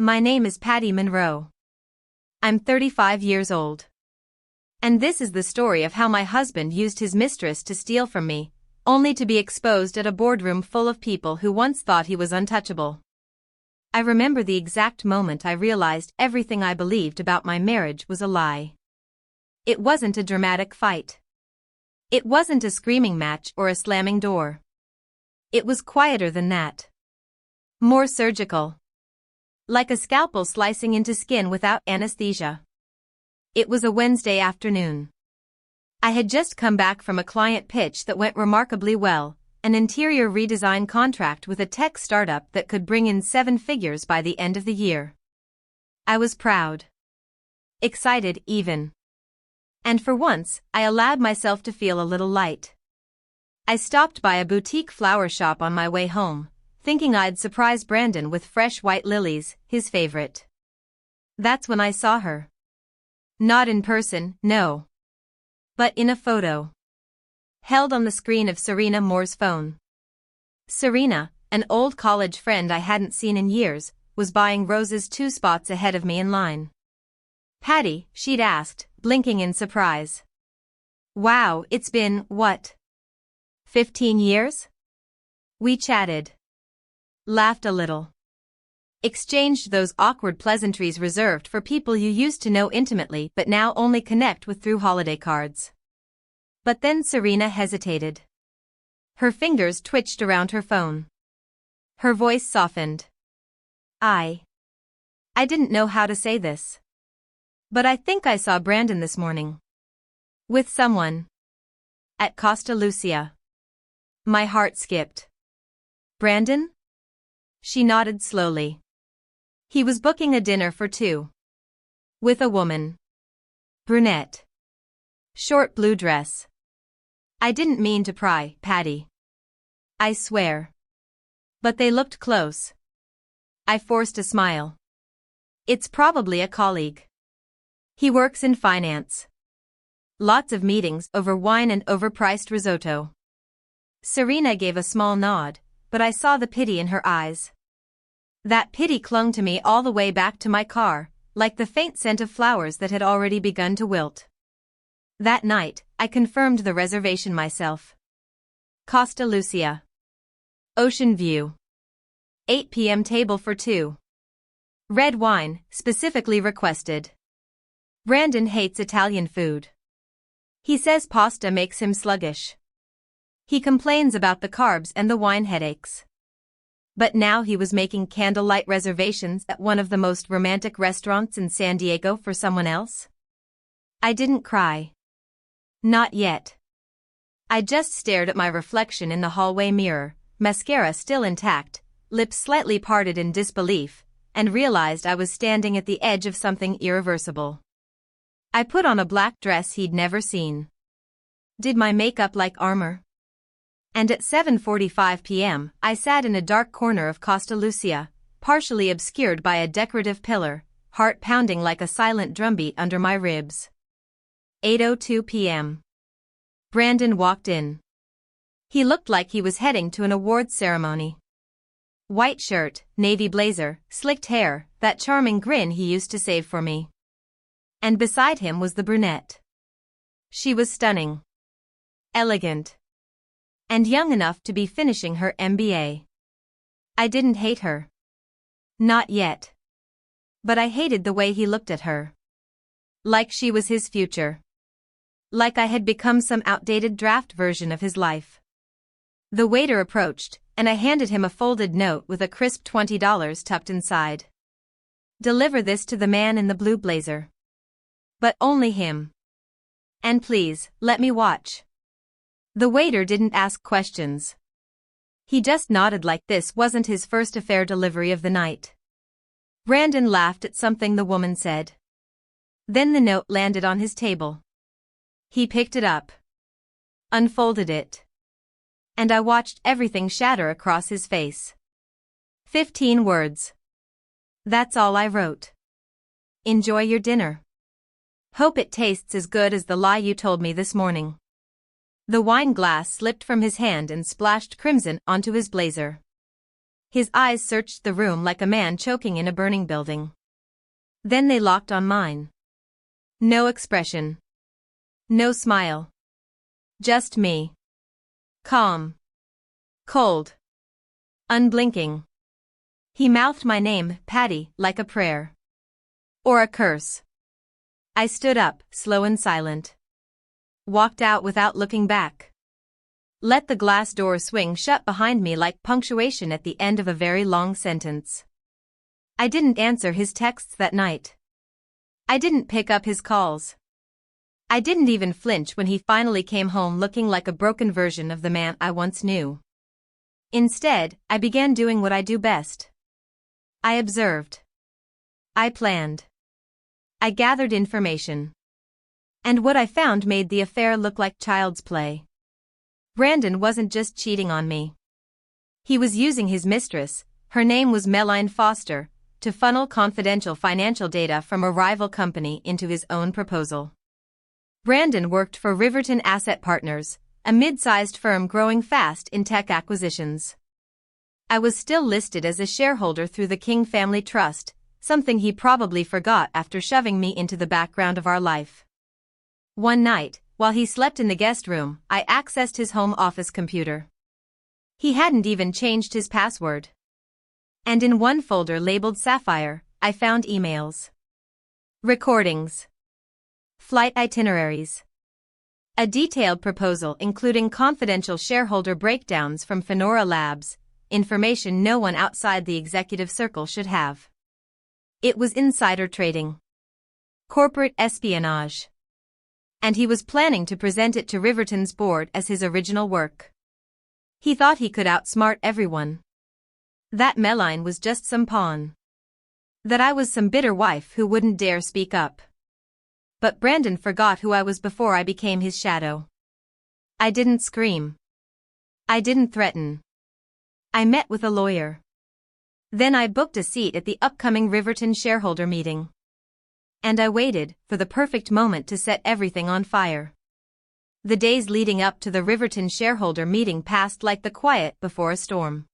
My name is Patti Monroe. I'm 35 years old. And this is the story of how my husband used his mistress to steal from me, only to be exposed at a boardroom full of people who once thought he was untouchable. I remember the exact moment I realized everything I believed about my marriage was a lie. It wasn't a dramatic fight. It wasn't a screaming match or a slamming door. It was quieter than that. More surgical. Like a scalpel slicing into skin without anesthesia. It was a Wednesday afternoon. I had just come back from a client pitch that went remarkably well, an interior redesign contract with a tech startup that could bring in 7 figures by the end of the year. I was proud. Excited even. And for once, I allowed myself to feel a little light. I stopped by a boutique flower shop on my way home, thinking I'd surprise Brandon with fresh white lilies, his favorite. That's when I saw her. Not in person, no. But in a photo. Held on the screen of Serena Moore's phone. Serena, an old college friend I hadn't seen in years, was buying roses 2 spots ahead of me in line. Patti, she'd asked, blinking in surprise. Wow, it's been, what? 15 years? We chatted. Laughed a little. Exchanged those awkward pleasantries reserved for people you used to know intimately but now only connect with through holiday cards. But then Serena hesitated. Her fingers twitched around her phone. Her voice softened. I didn't know how to say this. But I think I saw Brandon this morning. With someone. At Costa Lucia. My heart skipped. Brandon? She nodded slowly. He was booking a dinner for 2. With a woman. Brunette. Short blue dress. I didn't mean to pry, Patti. I swear. But they looked close. I forced a smile. It's probably a colleague. He works in finance. Lots of meetings over wine and overpriced risotto. Serena gave a small nod, but I saw the pity in her eyes. That pity clung to me all the way back to my car, like the faint scent of flowers that had already begun to wilt. That night, I confirmed the reservation myself. Costa Lucia. Ocean view. 8 p.m. table for 2. Red wine, specifically requested. Brandon hates Italian food. He says pasta makes him sluggish. He complains about the carbs and the wine headaches. But now he was making candlelight reservations at one of the most romantic restaurants in San Diego for someone else. I didn't cry. Not yet. I just stared at my reflection in the hallway mirror, mascara still intact, lips slightly parted in disbelief, and realized I was standing at the edge of something irreversible. I put on a black dress he'd never seen. Did my makeup like armor. And at 7:45 p.m., I sat in a dark corner of Costa Lucia, partially obscured by a decorative pillar, heart pounding like a silent drumbeat under my ribs. 8:02 p.m. Brandon walked in. He looked like he was heading to an awards ceremony. White shirt, navy blazer, slicked hair, that charming grin he used to save for me. And beside him was the brunette. She was stunning. Elegant. And young enough to be finishing her MBA. I didn't hate her. Not yet. But I hated the way he looked at her. Like she was his future. Like I had become some outdated draft version of his life. The waiter approached, and I handed him a folded note with a crisp $20 tucked inside. Deliver this to the man in the blue blazer. But only him. And please, let me watch. The waiter didn't ask questions. He just nodded like this wasn't his first affair delivery of the night. Brandon laughed at something the woman said. Then the note landed on his table. He picked it up. Unfolded it. And I watched everything shatter across his face. 15 words. That's all I wrote. Enjoy your dinner. Hope it tastes as good as the lie you told me this morning. The wine glass slipped from his hand and splashed crimson onto his blazer. His eyes searched the room like a man choking in a burning building. Then they locked on mine. No expression. No smile. Just me. Calm. Cold. Unblinking. He mouthed my name, Patti, like a prayer. Or a curse. I stood up, slow and silent. Walked out without looking back. Let the glass door swing shut behind me like punctuation at the end of a very long sentence. I didn't answer his texts that night. I didn't pick up his calls. I didn't even flinch when he finally came home looking like a broken version of the man I once knew. Instead, I began doing what I do best. I observed. I planned. I gathered information. And what I found made the affair look like child's play. Brandon wasn't just cheating on me. He was using his mistress, her name was Melanie Foster, to funnel confidential financial data from a rival company into his own proposal. Brandon worked for Riverton Asset Partners, a mid-sized firm growing fast in tech acquisitions. I was still listed as a shareholder through the King Family Trust, something he probably forgot after shoving me into the background of our life. One night, while he slept in the guest room, I accessed his home office computer. He hadn't even changed his password. And in one folder labeled Sapphire, I found emails. Recordings. Flight itineraries. A detailed proposal including confidential shareholder breakdowns from Fenora Labs, information no one outside the executive circle should have. It was insider trading. Corporate espionage. And he was planning to present it to Riverton's board as his original work. He thought he could outsmart everyone. That Melanie was just some pawn. That I was some bitter wife who wouldn't dare speak up. But Brandon forgot who I was before I became his shadow. I didn't scream. I didn't threaten. I met with a lawyer. Then I booked a seat at the upcoming Riverton shareholder meeting. And I waited for the perfect moment to set everything on fire. The days leading up to the Riverton shareholder meeting passed like the quiet before a storm.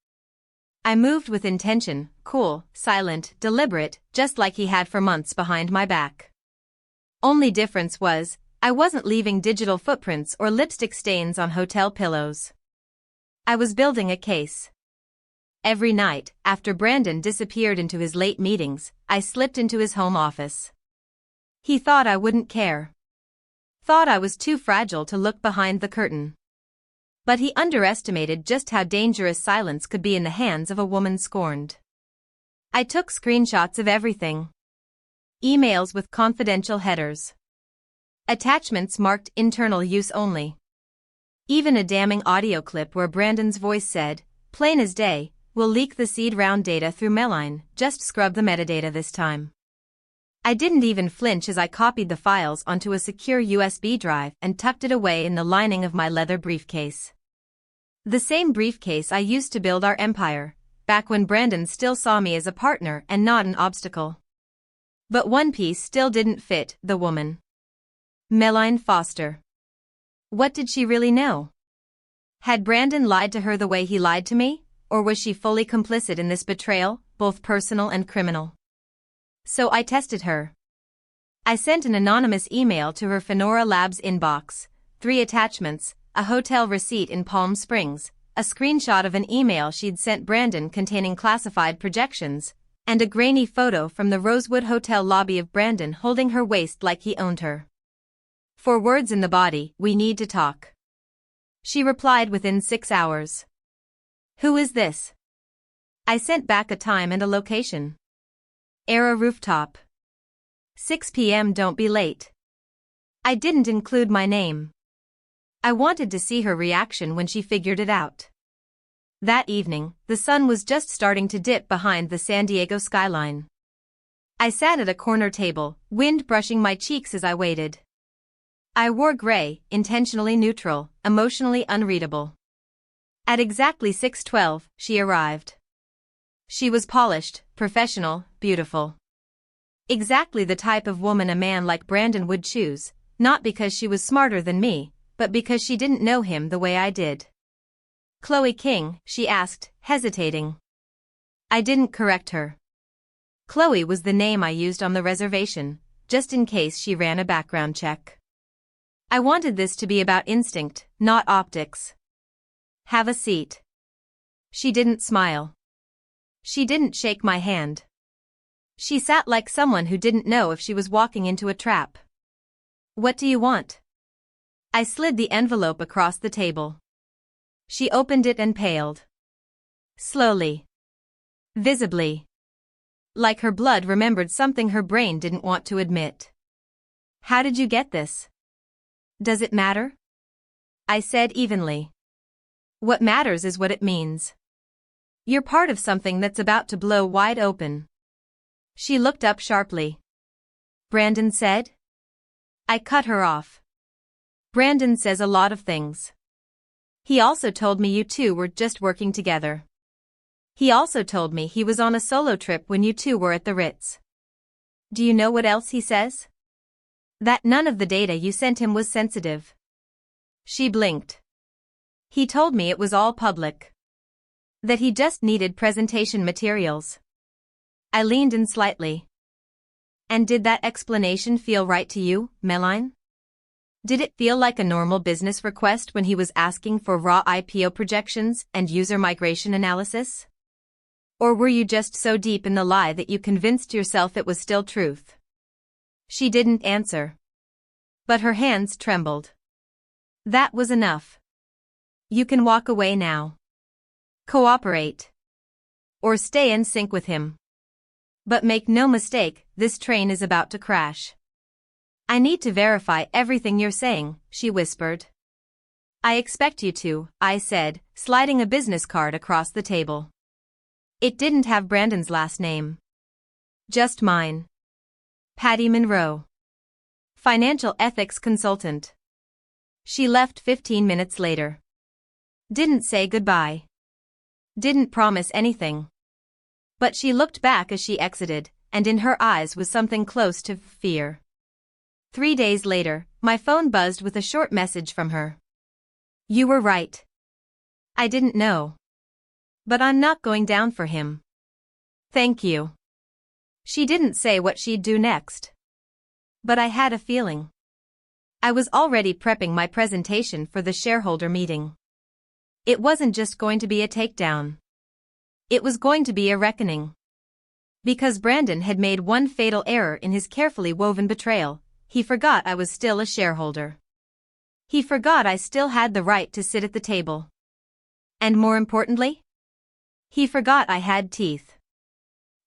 I moved with intention, cool, silent, deliberate, just like he had for months behind my back. Only difference was, I wasn't leaving digital footprints or lipstick stains on hotel pillows. I was building a case. Every night, after Brandon disappeared into his late meetings, I slipped into his home office. He thought I wouldn't care. Thought I was too fragile to look behind the curtain. But he underestimated just how dangerous silence could be in the hands of a woman scorned. I took screenshots of everything. Emails with confidential headers. Attachments marked internal use only. Even a damning audio clip where Brandon's voice said, "Plain as day, we'll leak the seed round data through Melanie, just scrub the metadata this time." I didn't even flinch as I copied the files onto a secure USB drive and tucked it away in the lining of my leather briefcase. The same briefcase I used to build our empire, back when Brandon still saw me as a partner and not an obstacle. But one piece still didn't fit, the woman. Melanie Foster. What did she really know? Had Brandon lied to her the way he lied to me, or was she fully complicit in this betrayal, both personal and criminal? So I tested her. I sent an anonymous email to her Fenora Labs inbox, 3 attachments, a hotel receipt in Palm Springs, a screenshot of an email she'd sent Brandon containing classified projections, and a grainy photo from the Rosewood Hotel lobby of Brandon holding her waist like he owned her. 4 words in the body, "We need to talk." She replied within 6 hours. "Who is this?" I sent back a time and a location. Era rooftop. 6 p.m. Don't be late. I didn't include my name. I wanted to see her reaction when she figured it out. That evening, the sun was just starting to dip behind the San Diego skyline. I sat at a corner table, wind brushing my cheeks as I waited. I wore gray, intentionally neutral, emotionally unreadable. At exactly 6:12, she arrived. She was polished, professional, beautiful. Exactly the type of woman a man like Brandon would choose, not because she was smarter than me, but because she didn't know him the way I did. "Chloe King," she asked, hesitating. I didn't correct her. Chloe was the name I used on the reservation, just in case she ran a background check. I wanted this to be about instinct, not optics. Have a seat. She didn't smile. She didn't shake my hand. She sat like someone who didn't know if she was walking into a trap. What do you want? I slid the envelope across the table. She opened it and paled. Slowly. Visibly. Like her blood remembered something her brain didn't want to admit. How did you get this? Does it matter? I said evenly. What matters is what it means. You're part of something that's about to blow wide open. She looked up sharply. Brandon said? I cut her off. Brandon says a lot of things. He also told me you two were just working together. He also told me he was on a solo trip when you two were at the Ritz. Do you know what else he says? That none of the data you sent him was sensitive. She blinked. He told me it was all public. That he just needed presentation materials. I leaned in slightly. And did that explanation feel right to you, Meline? Did it feel like a normal business request when he was asking for raw IPO projections and user migration analysis? Or were you just so deep in the lie that you convinced yourself it was still truth? She didn't answer. But her hands trembled. That was enough. You can walk away now. Cooperate. Or stay in sync with him. But make no mistake, this train is about to crash. I need to verify everything you're saying, she whispered. I expect you to, I said, sliding a business card across the table. It didn't have Brandon's last name. Just mine. Patti Monroe. Financial ethics consultant. She left 15 minutes later. Didn't say goodbye. Didn't promise anything. But she looked back as she exited, and in her eyes was something close to fear. 3 days later, my phone buzzed with a short message from her. You were right. I didn't know. But I'm not going down for him. Thank you. She didn't say what she'd do next. But I had a feeling. I was already prepping my presentation for the shareholder meeting. It wasn't just going to be a takedown. It was going to be a reckoning. Because Brandon had made one fatal error in his carefully woven betrayal, he forgot I was still a shareholder. He forgot I still had the right to sit at the table. And more importantly, he forgot I had teeth.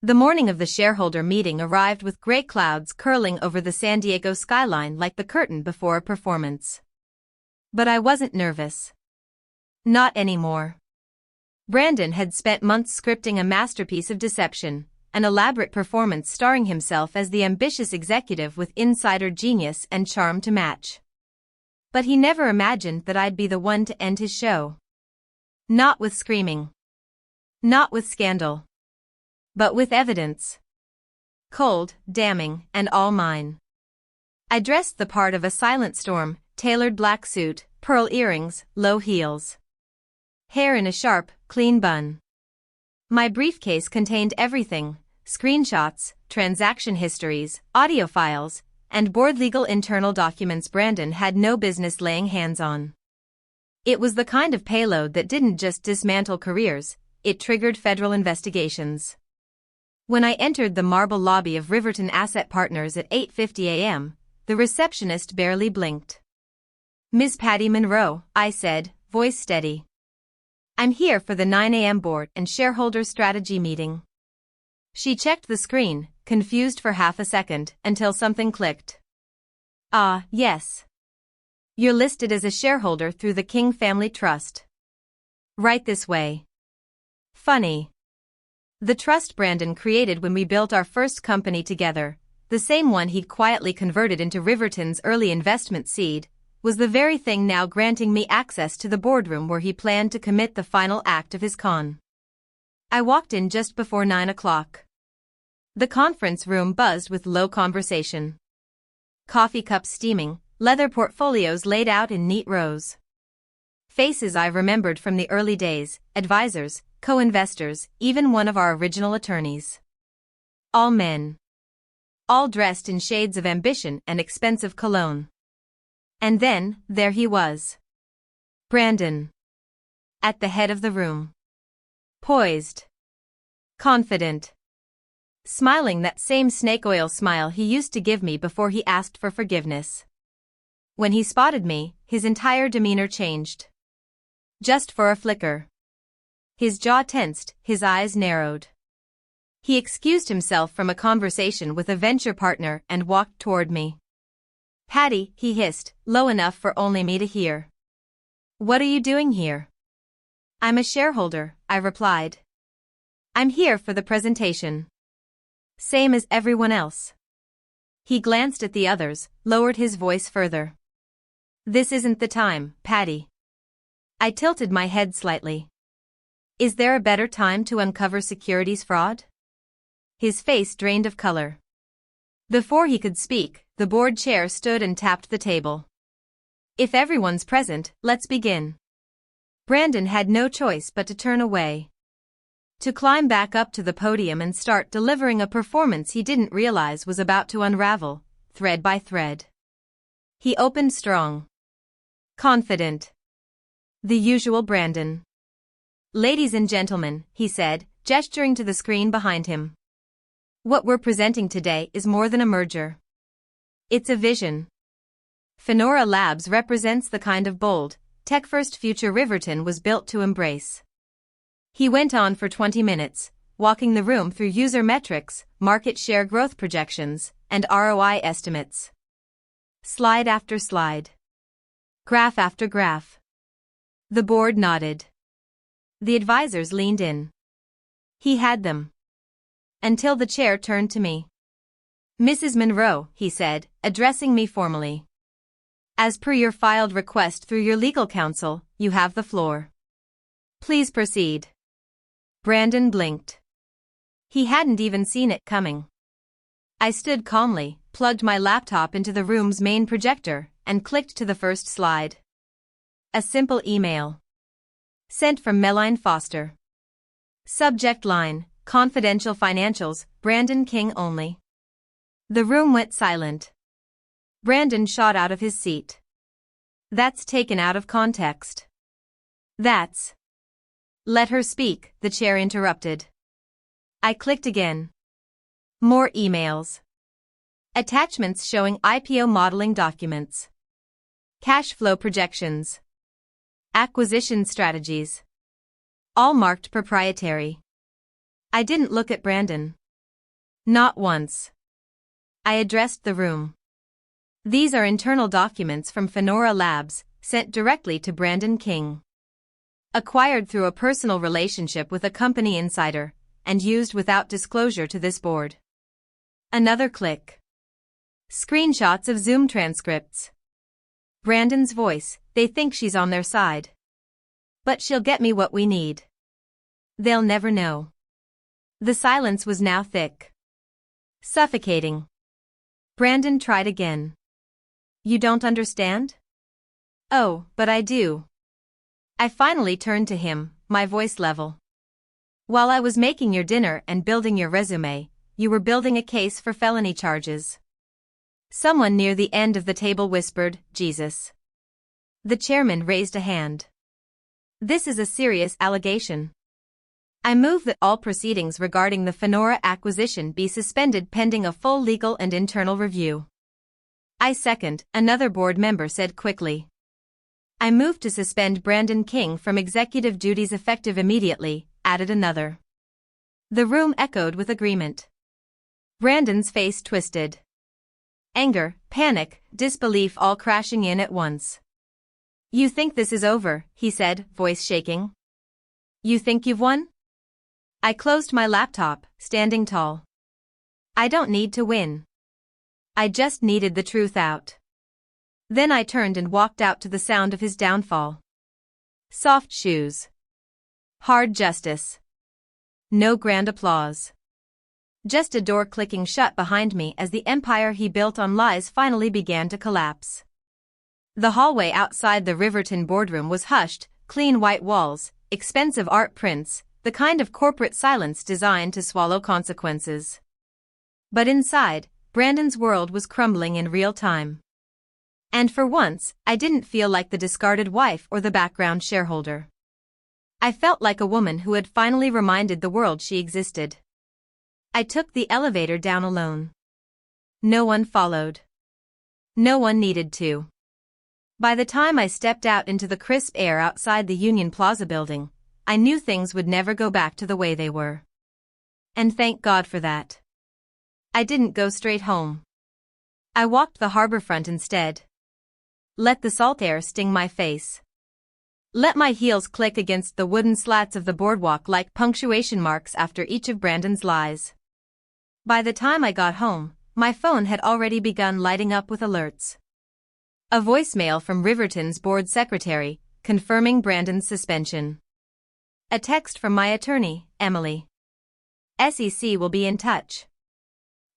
The morning of the shareholder meeting arrived with gray clouds curling over the San Diego skyline like the curtain before a performance. But I wasn't nervous. Not anymore. Brandon had spent months scripting a masterpiece of deception, an elaborate performance starring himself as the ambitious executive with insider genius and charm to match. But he never imagined that I'd be the one to end his show. Not with screaming. Not with scandal. But with evidence. Cold, damning, and all mine. I dressed the part of a silent storm, tailored black suit, pearl earrings, low heels. Hair in a sharp, clean bun. My briefcase contained everything: screenshots, transaction histories, audio files, and board legal internal documents Brandon had no business laying hands on. It was the kind of payload that didn't just dismantle careers, it triggered federal investigations. When I entered the marble lobby of Riverton Asset Partners at 8:50 a.m., the receptionist barely blinked. Ms. Patti Monroe, I said, voice steady. I'm here for the 9 a.m. board and shareholder strategy meeting. She checked the screen, confused for half a second, until something clicked. Ah, yes. You're listed as a shareholder through the King Family Trust. Right this way. Funny. The trust Brandon created when we built our first company together, the same one he'd quietly converted into Riverton's early investment seed, was the very thing now granting me access to the boardroom where he planned to commit the final act of his con. I walked in just before 9 o'clock. The conference room buzzed with low conversation. Coffee cups steaming, leather portfolios laid out in neat rows. Faces I remembered from the early days, advisors, co-investors, even one of our original attorneys. All men. All dressed in shades of ambition and expensive cologne. And then, there he was. Brandon. At the head of the room. Poised. Confident. Smiling that same snake oil smile he used to give me before he asked for forgiveness. When he spotted me, his entire demeanor changed. Just for a flicker. His jaw tensed, his eyes narrowed. He excused himself from a conversation with a venture partner and walked toward me. "Patti," he hissed, low enough for only me to hear. "What are you doing here?" "I'm a shareholder," I replied. "I'm here for the presentation." "Same as everyone else." He glanced at the others, lowered his voice further. "This isn't the time, Patti." I tilted my head slightly. "Is there a better time to uncover securities fraud?" His face drained of color. Before he could speak, the board chair stood and tapped the table. "If everyone's present, let's begin." Brandon had no choice but to turn away. To climb back up to the podium and start delivering a performance he didn't realize was about to unravel, thread by thread. He opened strong. Confident. The usual Brandon. "Ladies and gentlemen," he said, gesturing to the screen behind him. "What we're presenting today is more than a merger. It's a vision. Fenora Labs represents the kind of bold, tech-first future Riverton was built to embrace." He went on for 20 minutes, walking the room through user metrics, market share growth projections, and ROI estimates. Slide after slide. Graph after graph. The board nodded. The advisors leaned in. He had them. Until the chair turned to me. "Mrs. Monroe," he said, addressing me formally. "As per your filed request through your legal counsel, you have the floor. Please proceed." Brandon blinked. He hadn't even seen it coming. I stood calmly, plugged my laptop into the room's main projector, and clicked to the first slide. A simple email. Sent from Meline Foster. Subject line, "Confidential financials, Brandon King only." The room went silent. Brandon shot out of his seat. "That's taken out of context." "That's..." "Let her speak," the chair interrupted. I clicked again. More emails. Attachments showing IPO modeling documents. Cash flow projections. Acquisition strategies. All marked proprietary. I didn't look at Brandon. Not once. I addressed the room. "These are internal documents from Fenora Labs, sent directly to Brandon King. Acquired through a personal relationship with a company insider, and used without disclosure to this board." Another click. Screenshots of Zoom transcripts. Brandon's voice, "They think she's on their side. But she'll get me what we need. They'll never know." The silence was now thick. Suffocating. Brandon tried again. "You don't understand?" "Oh, but I do." I finally turned to him, my voice level. "While I was making your dinner and building your resume, you were building a case for felony charges." Someone near the end of the table whispered, "Jesus." The chairman raised a hand. "This is a serious allegation. I move that all proceedings regarding the Fenora acquisition be suspended pending a full legal and internal review." "I second," another board member said quickly. "I move to suspend Brandon King from executive duties effective immediately," added another. The room echoed with agreement. Brandon's face twisted. Anger, panic, disbelief all crashing in at once. "You think this is over," he said, voice shaking. "You think you've won?" I closed my laptop, standing tall. "I don't need to win. I just needed the truth out." Then I turned and walked out to the sound of his downfall. Soft shoes. Hard justice. No grand applause. Just a door clicking shut behind me as the empire he built on lies finally began to collapse. The hallway outside the Riverton boardroom was hushed, clean white walls, expensive art prints, the kind of corporate silence designed to swallow consequences. But inside, Brandon's world was crumbling in real time. And for once, I didn't feel like the discarded wife or the background shareholder. I felt like a woman who had finally reminded the world she existed. I took the elevator down alone. No one followed. No one needed to. By the time I stepped out into the crisp air outside the Union Plaza building, I knew things would never go back to the way they were. And thank God for that. I didn't go straight home. I walked the harborfront instead. Let the salt air sting my face. Let my heels click against the wooden slats of the boardwalk like punctuation marks after each of Brandon's lies. By the time I got home, my phone had already begun lighting up with alerts. A voicemail from Riverton's board secretary, confirming Brandon's suspension. A text from my attorney, Emily. SEC will be in touch.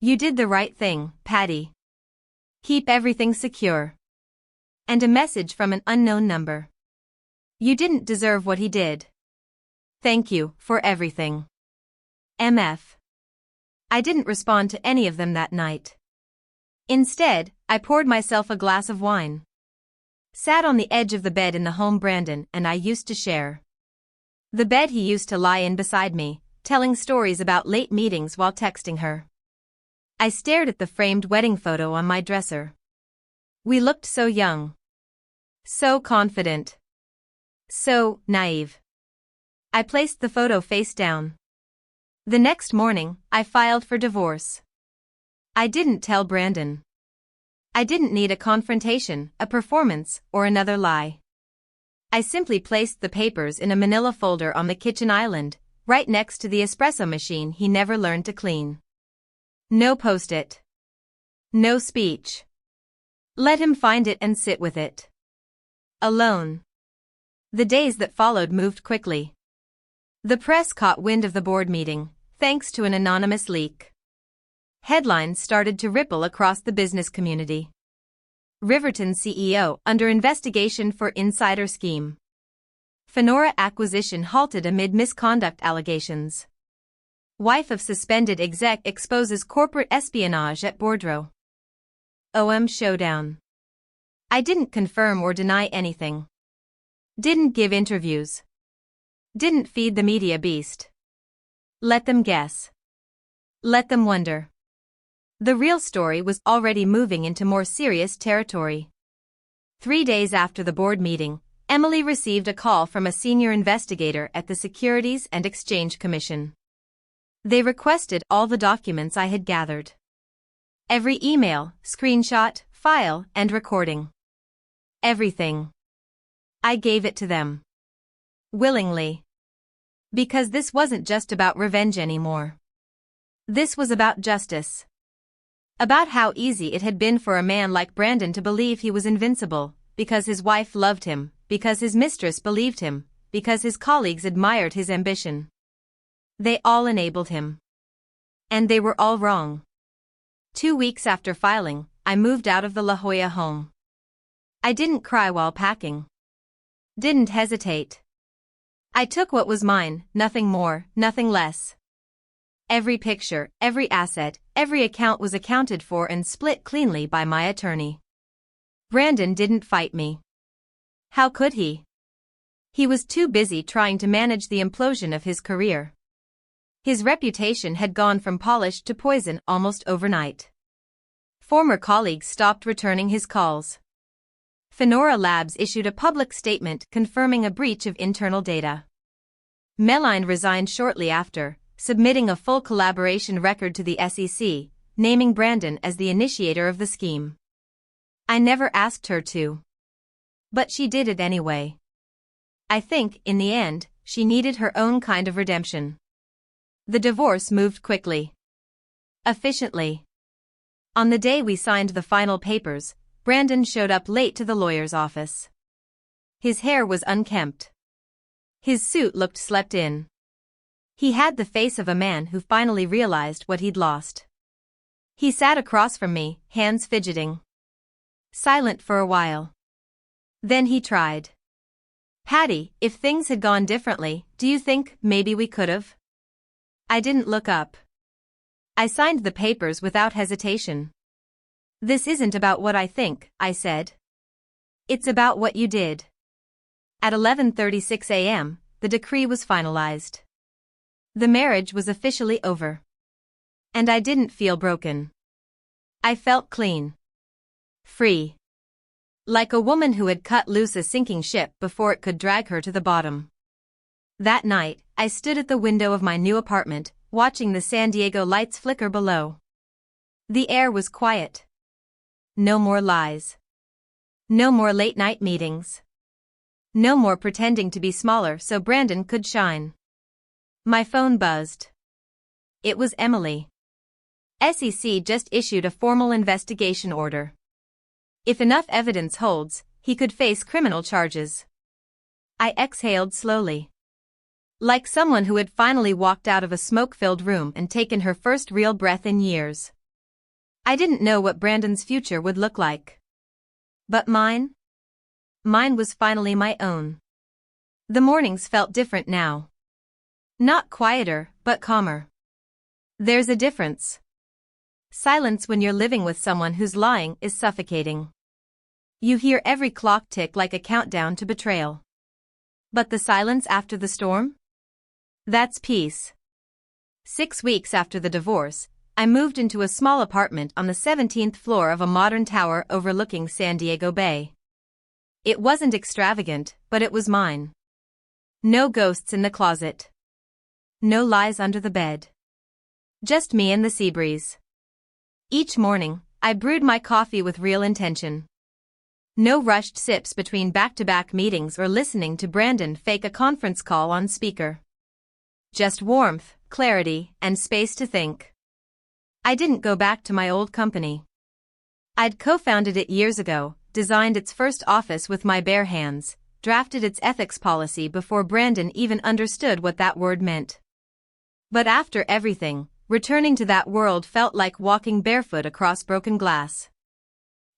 You did the right thing, Patti. Keep everything secure. And a message from an unknown number. You didn't deserve what he did. Thank you for everything. MF. I didn't respond to any of them that night. Instead, I poured myself a glass of wine. Sat on the edge of the bed in the home Brandon and I used to share. The bed he used to lie in beside me, telling stories about late meetings while texting her. I stared at the framed wedding photo on my dresser. We looked so young. So confident. So naive. I placed the photo face down. The next morning, I filed for divorce. I didn't tell Brandon. I didn't need a confrontation, a performance, or another lie. I simply placed the papers in a manila folder on the kitchen island, right next to the espresso machine he never learned to clean. No post-it. No speech. Let him find it and sit with it. Alone. The days that followed moved quickly. The press caught wind of the board meeting, thanks to an anonymous leak. Headlines started to ripple across the business community. Riverton CEO under investigation for insider scheme. Fenora acquisition halted amid misconduct allegations. Wife of suspended exec exposes corporate espionage at Boardroom. OM showdown. I didn't confirm or deny anything. Didn't give interviews. Didn't feed the media beast. Let them guess. Let them wonder. The real story was already moving into more serious territory. 3 days after the board meeting, Emily received a call from a senior investigator at the Securities and Exchange Commission. They requested all the documents I had gathered. Every email, screenshot, file, and recording. Everything. I gave it to them. Willingly. Because this wasn't just about revenge anymore. This was about justice. About how easy it had been for a man like Brandon to believe he was invincible, because his wife loved him, because his mistress believed him, because his colleagues admired his ambition. They all enabled him. And they were all wrong. 2 weeks after filing, I moved out of the La Jolla home. I didn't cry while packing. Didn't hesitate. I took what was mine, nothing more, nothing less. Every picture, every asset, every account was accounted for and split cleanly by my attorney. Brandon didn't fight me. How could he? He was too busy trying to manage the implosion of his career. His reputation had gone from polished to poison almost overnight. Former colleagues stopped returning his calls. Fenora Labs issued a public statement confirming a breach of internal data. Meline resigned shortly after, submitting a full collaboration record to the SEC, naming Brandon as the initiator of the scheme. I never asked her to. But she did it anyway. I think, in the end, she needed her own kind of redemption. The divorce moved quickly. Efficiently. On the day we signed the final papers, Brandon showed up late to the lawyer's office. His hair was unkempt. His suit looked slept in. He had the face of a man who finally realized what he'd lost. He sat across from me, hands fidgeting. Silent for a while. Then he tried. Patti, if things had gone differently, do you think maybe we could've? I didn't look up. I signed the papers without hesitation. This isn't about what I think, I said. It's about what you did. At 11:36 a.m., the decree was finalized. The marriage was officially over. And I didn't feel broken. I felt clean. Free. Like a woman who had cut loose a sinking ship before it could drag her to the bottom. That night, I stood at the window of my new apartment, watching the San Diego lights flicker below. The air was quiet. No more lies. No more late-night meetings. No more pretending to be smaller so Brandon could shine. My phone buzzed. It was Emily. SEC just issued a formal investigation order. If enough evidence holds, he could face criminal charges. I exhaled slowly. Like someone who had finally walked out of a smoke-filled room and taken her first real breath in years. I didn't know what Brandon's future would look like. But mine? Mine was finally my own. The mornings felt different now. Not quieter, but calmer. There's a difference. Silence when you're living with someone who's lying is suffocating. You hear every clock tick like a countdown to betrayal. But the silence after the storm? That's peace. 6 weeks after the divorce, I moved into a small apartment on the 17th floor of a modern tower overlooking San Diego Bay. It wasn't extravagant, but it was mine. No ghosts in the closet. No lies under the bed. Just me and the sea breeze. Each morning, I brewed my coffee with real intention. No rushed sips between back-to-back meetings or listening to Brandon fake a conference call on speaker. Just warmth, clarity, and space to think. I didn't go back to my old company. I'd co-founded it years ago, designed its first office with my bare hands, drafted its ethics policy before Brandon even understood what that word meant. But after everything, returning to that world felt like walking barefoot across broken glass.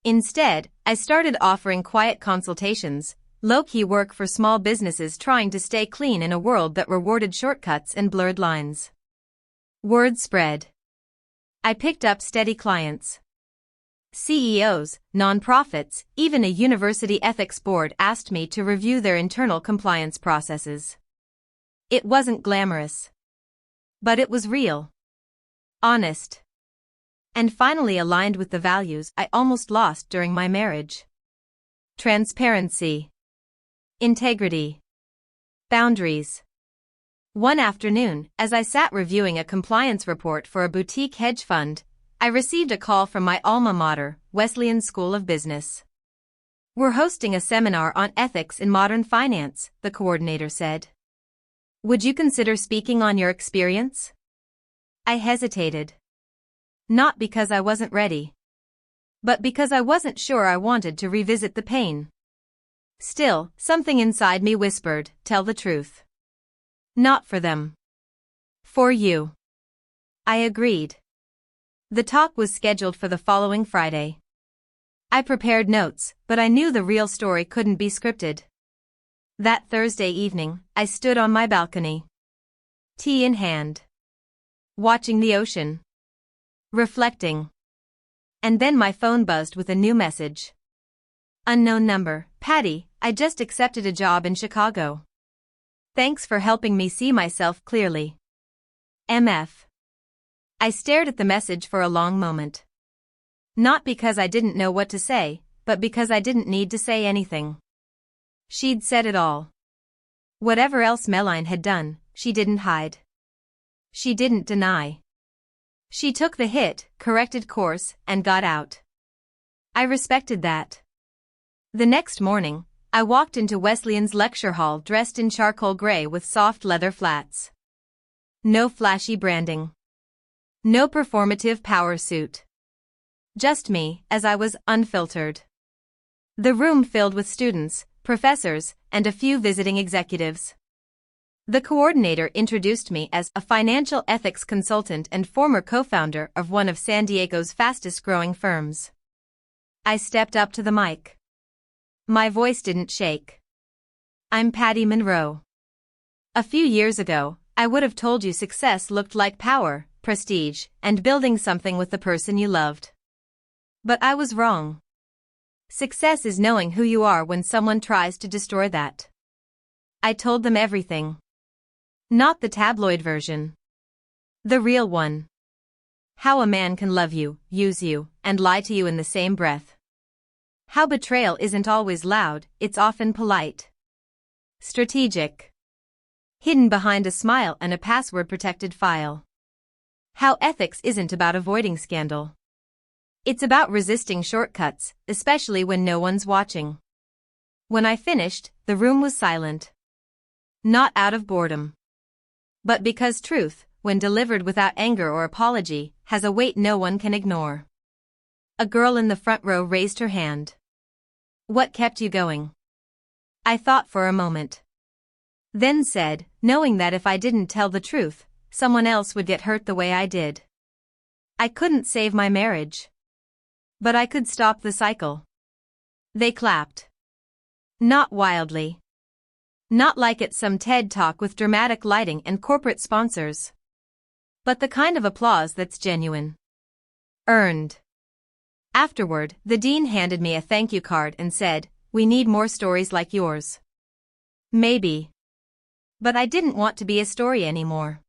Instead, I started offering quiet consultations, low-key work for small businesses trying to stay clean in a world that rewarded shortcuts and blurred lines. Word spread. I picked up steady clients. CEOs, nonprofits, even a university ethics board asked me to review their internal compliance processes. It wasn't glamorous. But it was real. Honest. And finally aligned with the values I almost lost during my marriage. Transparency. Integrity. Boundaries. One afternoon, as I sat reviewing a compliance report for a boutique hedge fund, I received a call from my alma mater, Wesleyan School of Business. "We're hosting a seminar on ethics in modern finance," the coordinator said. "Would you consider speaking on your experience?" I hesitated. Not because I wasn't ready. But because I wasn't sure I wanted to revisit the pain. Still, something inside me whispered, "Tell the truth." Not for them. For you. I agreed. The talk was scheduled for the following Friday. I prepared notes, but I knew the real story couldn't be scripted. That Thursday evening, I stood on my balcony. Tea in hand. Watching the ocean. Reflecting. And then my phone buzzed with a new message. Unknown number, Patti, I just accepted a job in Chicago. Thanks for helping me see myself clearly. MF. I stared at the message for a long moment. Not because I didn't know what to say, but because I didn't need to say anything. She'd said it all. Whatever else Meline had done, she didn't hide. She didn't deny. She took the hit, corrected course, and got out. I respected that. The next morning, I walked into Wesleyan's lecture hall dressed in charcoal gray with soft leather flats. No flashy branding. No performative power suit. Just me, as I was, unfiltered. The room filled with students, professors, and a few visiting executives. The coordinator introduced me as a financial ethics consultant and former co-founder of one of San Diego's fastest-growing firms. I stepped up to the mic. My voice didn't shake. I'm Patti Monroe. A few years ago, I would have told you success looked like power, prestige, and building something with the person you loved. But I was wrong. Success is knowing who you are when someone tries to destroy that. I told them everything. Not the tabloid version. The real one. How a man can love you, use you, and lie to you in the same breath. How betrayal isn't always loud, it's often polite. Strategic. Hidden behind a smile and a password-protected file. How ethics isn't about avoiding scandal. It's about resisting shortcuts, especially when no one's watching. When I finished, the room was silent. Not out of boredom. But because truth, when delivered without anger or apology, has a weight no one can ignore. A girl in the front row raised her hand. What kept you going? I thought for a moment. Then said, knowing that if I didn't tell the truth, someone else would get hurt the way I did. I couldn't save my marriage. But I could stop the cycle. They clapped. Not wildly. Not like at some TED Talk with dramatic lighting and corporate sponsors. But the kind of applause that's genuine. Earned. Afterward, the dean handed me a thank you card and said, "We need more stories like yours." Maybe. But I didn't want to be a story anymore.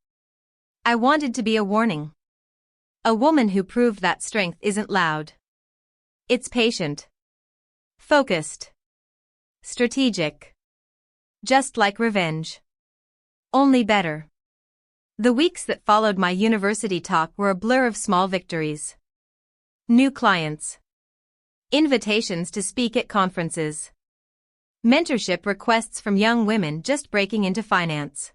I wanted to be a warning. A woman who proved that strength isn't loud. It's patient. Focused. Strategic. Just like revenge. Only better. The weeks that followed my university talk were a blur of small victories. New clients. Invitations to speak at conferences. Mentorship requests from young women just breaking into finance.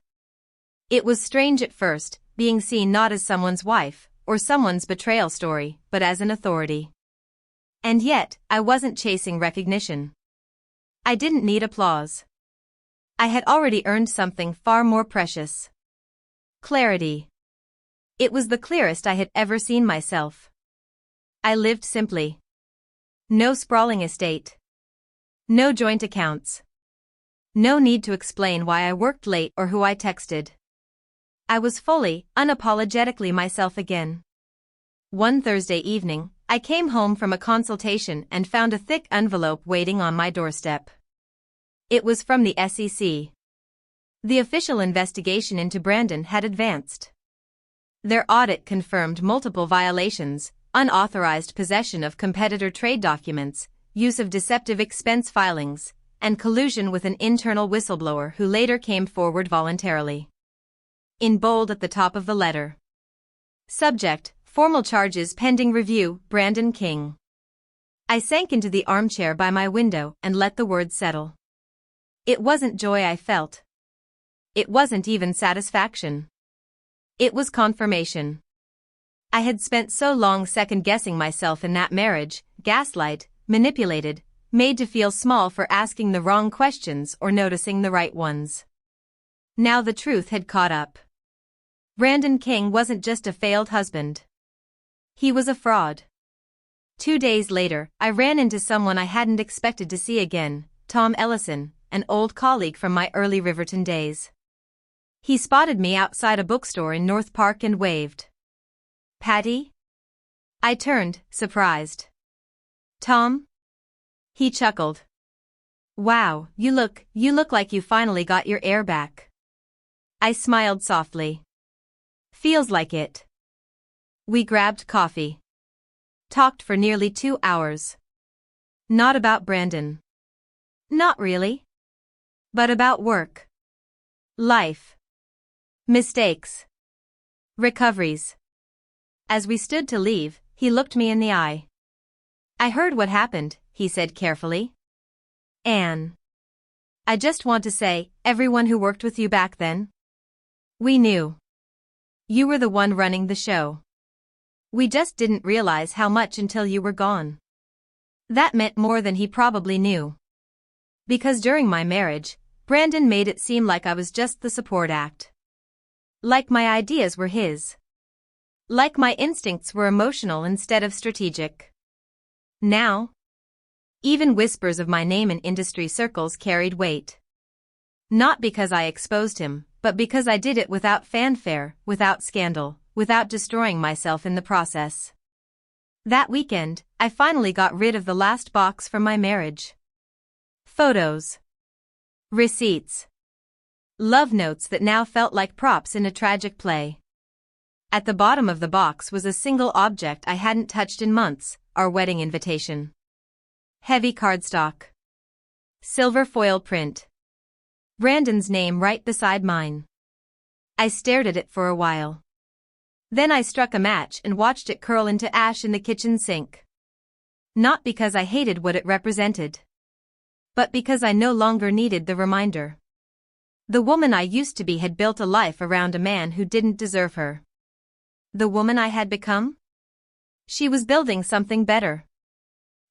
It was strange at first, being seen not as someone's wife, or someone's betrayal story, but as an authority. And yet, I wasn't chasing recognition. I didn't need applause. I had already earned something far more precious. Clarity. It was the clearest I had ever seen myself. I lived simply. No sprawling estate. No joint accounts. No need to explain why I worked late or who I texted. I was fully, unapologetically myself again. One Thursday evening, I came home from a consultation and found a thick envelope waiting on my doorstep. It was from the SEC. The official investigation into Brandon had advanced. Their audit confirmed multiple violations, unauthorized possession of competitor trade documents, use of deceptive expense filings, and collusion with an internal whistleblower who later came forward voluntarily. In bold at the top of the letter. Subject, formal charges pending review, Brandon King. I sank into the armchair by my window and let the words settle. It wasn't joy I felt. It wasn't even satisfaction. It was confirmation. I had spent so long second-guessing myself in that marriage, gaslight, manipulated, made to feel small for asking the wrong questions or noticing the right ones. Now the truth had caught up. Brandon King wasn't just a failed husband. He was a fraud. 2 days later, I ran into someone I hadn't expected to see again, Tom Ellison, an old colleague from my early Riverton days. He spotted me outside a bookstore in North Park and waved. "Patti?" I turned, surprised. "Tom?" He chuckled. "Wow, you look like you finally got your air back." I smiled softly. "Feels like it." We grabbed coffee. Talked for nearly 2 hours. Not about Brandon. Not really. But about work. Life. Mistakes. Recoveries. As we stood to leave, he looked me in the eye. "I heard what happened," he said carefully. "Anne. I just want to say, everyone who worked with you back then. We knew. You were the one running the show. We just didn't realize how much until you were gone." That meant more than he probably knew. Because during my marriage, Brandon made it seem like I was just the support act. Like my ideas were his. Like my instincts were emotional instead of strategic. Now, even whispers of my name in industry circles carried weight. Not because I exposed him, but because I did it without fanfare, without scandal, without destroying myself in the process. That weekend, I finally got rid of the last box from my marriage. Photos. Receipts. Love notes that now felt like props in a tragic play. At the bottom of the box was a single object I hadn't touched in months, our wedding invitation. Heavy cardstock. Silver foil print. Brandon's name right beside mine. I stared at it for a while. Then I struck a match and watched it curl into ash in the kitchen sink. Not because I hated what it represented, but because I no longer needed the reminder. The woman I used to be had built a life around a man who didn't deserve her. The woman I had become? She was building something better.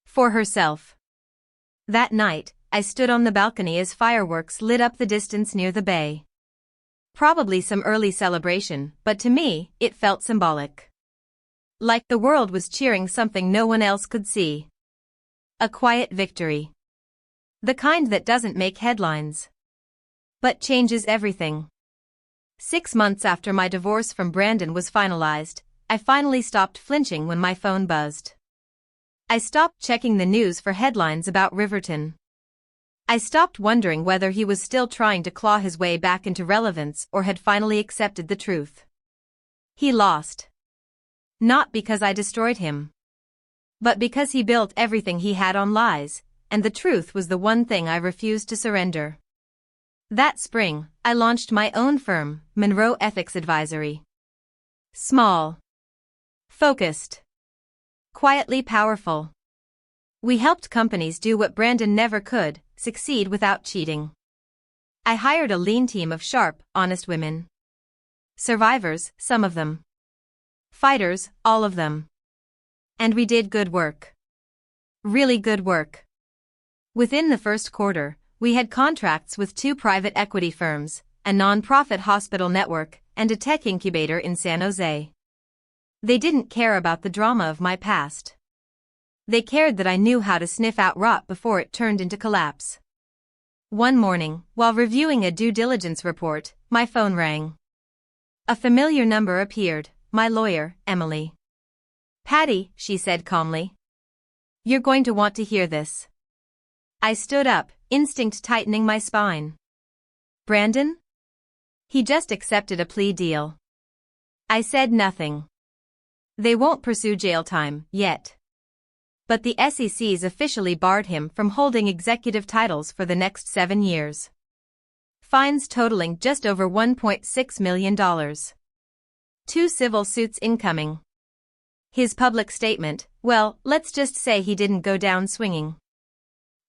For herself. That night, I stood on the balcony as fireworks lit up the distance near the bay. Probably some early celebration, but to me, it felt symbolic. Like the world was cheering something no one else could see. A quiet victory. The kind that doesn't make headlines, but changes everything. 6 months after my divorce from Brandon was finalized, I finally stopped flinching when my phone buzzed. I stopped checking the news for headlines about Riverton. I stopped wondering whether he was still trying to claw his way back into relevance or had finally accepted the truth. He lost. Not because I destroyed him, but because he built everything he had on lies, and the truth was the one thing I refused to surrender. That spring, I launched my own firm, Monroe Ethics Advisory. Small. Focused. Quietly powerful. We helped companies do what Brandon never could, succeed without cheating. I hired a lean team of sharp, honest women. Survivors, some of them. Fighters, all of them. And we did good work. Really good work. Within the first quarter, we had contracts with 2 private equity firms, a non-profit hospital network, and a tech incubator in San Jose. They didn't care about the drama of my past. They cared that I knew how to sniff out rot before it turned into collapse. One morning, while reviewing a due diligence report, my phone rang. A familiar number appeared, my lawyer, Emily. "Patti," she said calmly. "You're going to want to hear this." I stood up, instinct tightening my spine. Brandon? He just accepted a plea deal. I said nothing. They won't pursue jail time, yet. But the SEC's officially barred him from holding executive titles for the next 7 years. Fines totaling just over $1.6 million. 2 civil suits incoming. His public statement, well, let's just say he didn't go down swinging.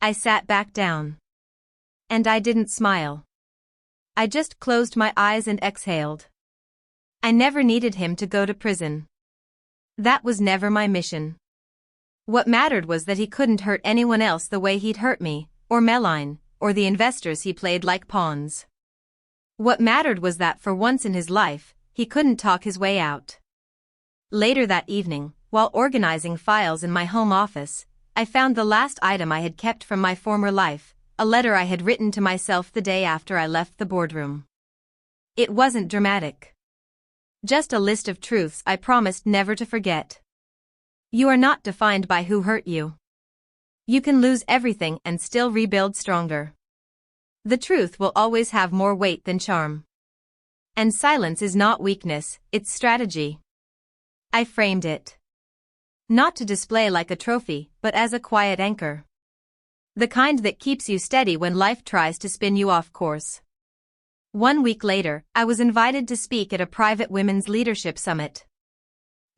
I sat back down. And I didn't smile. I just closed my eyes and exhaled. I never needed him to go to prison. That was never my mission. What mattered was that he couldn't hurt anyone else the way he'd hurt me, or Meline, or the investors he played like pawns. What mattered was that for once in his life, he couldn't talk his way out. Later that evening, while organizing files in my home office, I found the last item I had kept from my former life, a letter I had written to myself the day after I left the boardroom. It wasn't dramatic. Just a list of truths I promised never to forget. You are not defined by who hurt you. You can lose everything and still rebuild stronger. The truth will always have more weight than charm. And silence is not weakness, it's strategy. I framed it. Not to display like a trophy, but as a quiet anchor. The kind that keeps you steady when life tries to spin you off course. 1 week later, I was invited to speak at a private women's leadership summit.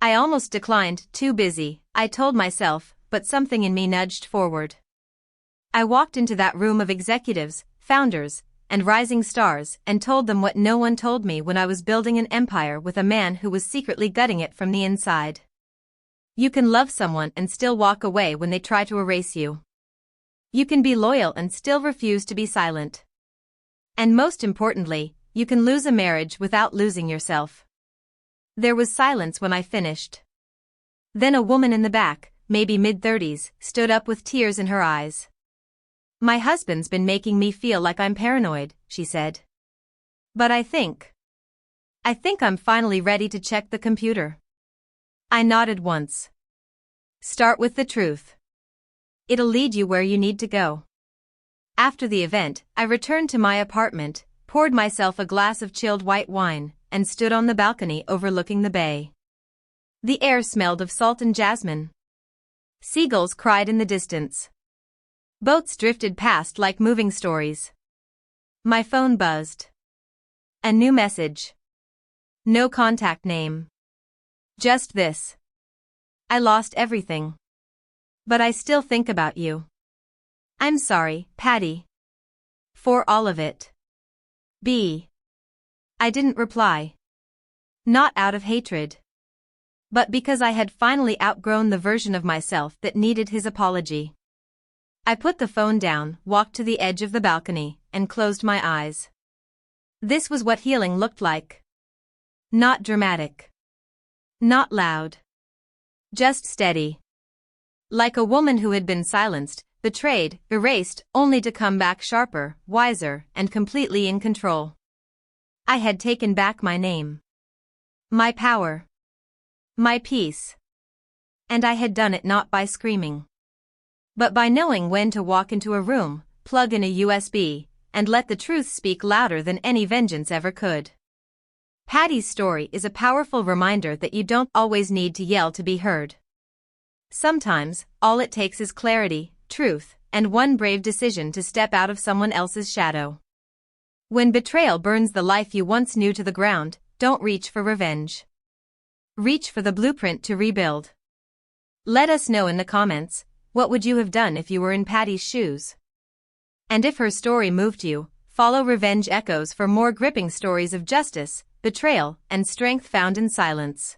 I almost declined, too busy, I told myself, but something in me nudged forward. I walked into that room of executives, founders, and rising stars and told them what no one told me when I was building an empire with a man who was secretly gutting it from the inside. You can love someone and still walk away when they try to erase you. You can be loyal and still refuse to be silent. And most importantly, you can lose a marriage without losing yourself. There was silence when I finished. Then a woman in the back, maybe mid-30s, stood up with tears in her eyes. My husband's been making me feel like I'm paranoid, she said. But I think I'm finally ready to check the computer. I nodded once. Start with the truth. It'll lead you where you need to go. After the event, I returned to my apartment, poured myself a glass of chilled white wine, and stood on the balcony overlooking the bay. The air smelled of salt and jasmine. Seagulls cried in the distance. Boats drifted past like moving stories. My phone buzzed. A new message. No contact name. Just this. I lost everything. But I still think about you. I'm sorry, Patti. For all of it. I didn't reply. Not out of hatred. But because I had finally outgrown the version of myself that needed his apology. I put the phone down, walked to the edge of the balcony, and closed my eyes. This was what healing looked like. Not dramatic. Not loud. Just steady. Like a woman who had been silenced, betrayed, erased, only to come back sharper, wiser, and completely in control. I had taken back my name. My power. My peace. And I had done it not by screaming, but by knowing when to walk into a room, plug in a USB, and let the truth speak louder than any vengeance ever could. Patti's story is a powerful reminder that you don't always need to yell to be heard. Sometimes, all it takes is clarity, truth, and one brave decision to step out of someone else's shadow. When betrayal burns the life you once knew to the ground, don't reach for revenge. Reach for the blueprint to rebuild. Let us know in the comments, what would you have done if you were in Patti's shoes? And if her story moved you, follow Revenge Echoes for more gripping stories of justice, betrayal, and strength found in silence.